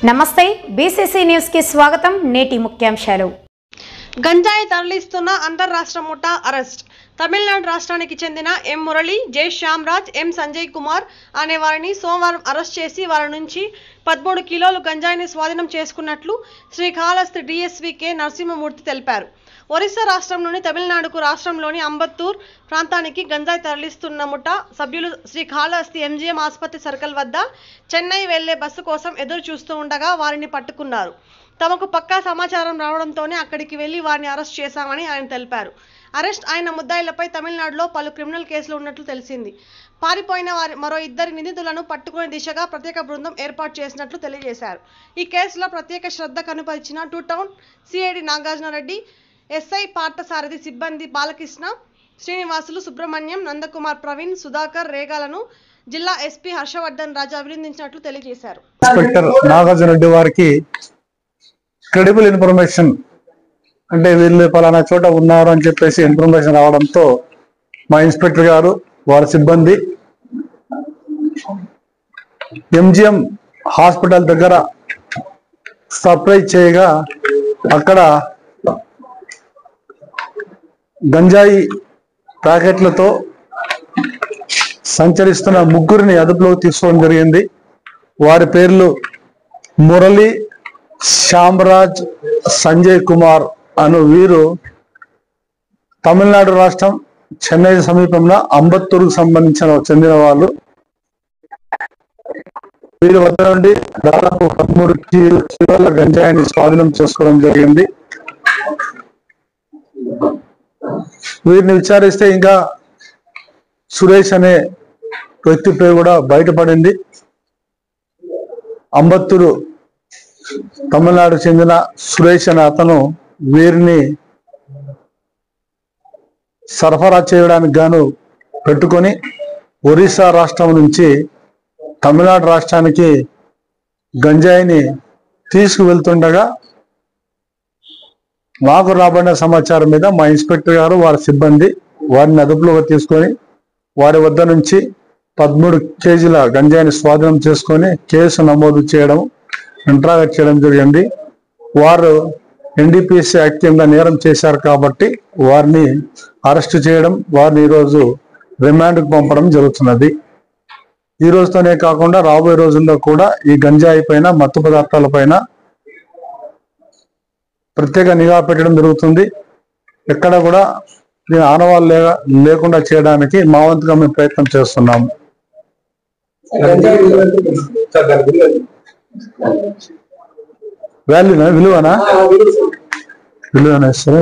నమస్తే BCC news కి స్వాగతం. నేటి ముఖ్యాంశాలు. గంజాయి తరలిస్తున్న అంతర్రాష్ట్ర ముఠా అరెస్ట్. తమిళనాడు రాష్ట్రానికి చెందిన ఎం మురళి, జె శ్యామరాజ్, ఎం సంజయ్ కుమార్ అనే వారిని సోమవారం అరెస్ట్ చేసి వారి నుంచి 13 కిలోలు గంజాయిని స్వాధీనం చేసుకున్నట్లు శ్రీకాళహస్తి డీఎస్పీ కె నరసింహమూర్తి తెలిపారు. ఒరిస్సా రాష్ట్రం నుండి తమిళనాడుకు రాష్ట్రంలోని అంబత్తూర్ ప్రాంతానికి గంజాయి తరలిస్తున్న ముఠా సభ్యులు శ్రీకాళహస్తి ఎంజీఎం ఆసుపత్రి సర్కిల్ వద్ద చెన్నై వెళ్లే బస్సు కోసం ఎదురు చూస్తూ ఉండగా వారిని పట్టుకున్నారు. తమకు పక్కా సమాచారం రావడంతోనే అక్కడికి వెళ్లి వారిని అరెస్ట్ చేశామని ఆయన తెలిపారు. అరెస్ట్ అయిన ముద్దాయిలపై తమిళనాడులో పలు క్రిమినల్ కేసులు ఉన్నట్లు తెలిసింది. పారిపోయిన మరో 2 నిందితులను పట్టుకునే దిశగా ప్రత్యేక బృందం ఏర్పాటు చేసినట్లు తెలియజేశారు. ఈ కేసులో ప్రత్యేక శ్రద్ధ కనుపరిచిన 2 town CID Nagarjuna Reddy, SI Parthasarathi సిబ్బంది బాలకృష్ణ, శ్రీనివాసులు, సుబ్రహ్మణ్యం, నందకుమార్, ప్రవీణ్, సుధాకర్, రేగాలను జిల్లా ఎస్పీ హర్షవర్ధన్ రాజు అభినందించినట్లు తెలియజేశారు. ఇన్స్పెక్టర్ నాగార్జునరెడ్డి వారికి క్రెడిబుల్ ఇన్ఫర్మేషన్ అంటే వీళ్ళు పలానా చోట ఉన్నారు అని చెప్పేసి ఇన్ఫర్మేషన్ రావడంతో మా ఇన్స్పెక్టర్ గారు వారి సిబ్బంది ఎంజిఎం హాస్పిటల్ దగ్గర సర్ప్రైజ్ చేయగా అక్కడ గంజాయి ప్యాకెట్లతో సంచరిస్తున్న 3 అదుపులోకి తీసుకోవడం జరిగింది. వారి పేర్లు మురళి, శ్యామరాజ్, సంజయ్ కుమార్ అను వీరు తమిళనాడు రాష్ట్రం చెన్నై సమీపంలో అంబత్తూరుకు చెందిన వాళ్ళు. వీరి వద్ద నుండి దాదాపు 13 కిలోల గంజాయిని స్వాధీనం చేసుకోవడం జరిగింది. వీరిని విచారిస్తే ఇంకా సురేష్ అనే వ్యక్తి పేరు కూడా బయటపడింది. అంబత్తూరు తమిళనాడు చెందిన సురేష్ అనే అతను వీరిని సరఫరా చేయడానికి గాను పెట్టుకొని ఒరిస్సా రాష్ట్రం నుంచి తమిళనాడు రాష్ట్రానికి గంజాయిని తీసుకువెళ్తుండగా మాకు రాబడిన సమాచారం మీద మా ఇన్స్పెక్టర్ గారు వారి సిబ్బంది వారిని అదుపులోకి తీసుకొని వారి వద్ద నుంచి 13 కేజీల గంజాయిని స్వాధీనం చేసుకొని కేసు నమోదు చేయడం, ఇంట్రాగేట్ చేయడం జరిగింది. వారు ఎన్డీపీఎస్ యాక్ట్ కింద నేరం చేశారు కాబట్టి వారిని అరెస్టు చేయడం, వారిని ఈరోజు రిమాండ్కు పంపడం జరుగుతున్నది. ఈ రోజుతోనే కాకుండా రాబోయే రోజుల్లో కూడా ఈ గంజాయి పైన, మత్తు పదార్థాల పైన ప్రత్యేక నిఘా పెట్టడం జరుగుతుంది. ఎక్కడ కూడా దీని ఆనవాళ్ళు లేకుండా చేయడానికి మా వంతుగా మేము ప్రయత్నం చేస్తున్నాము. విలువనా సరే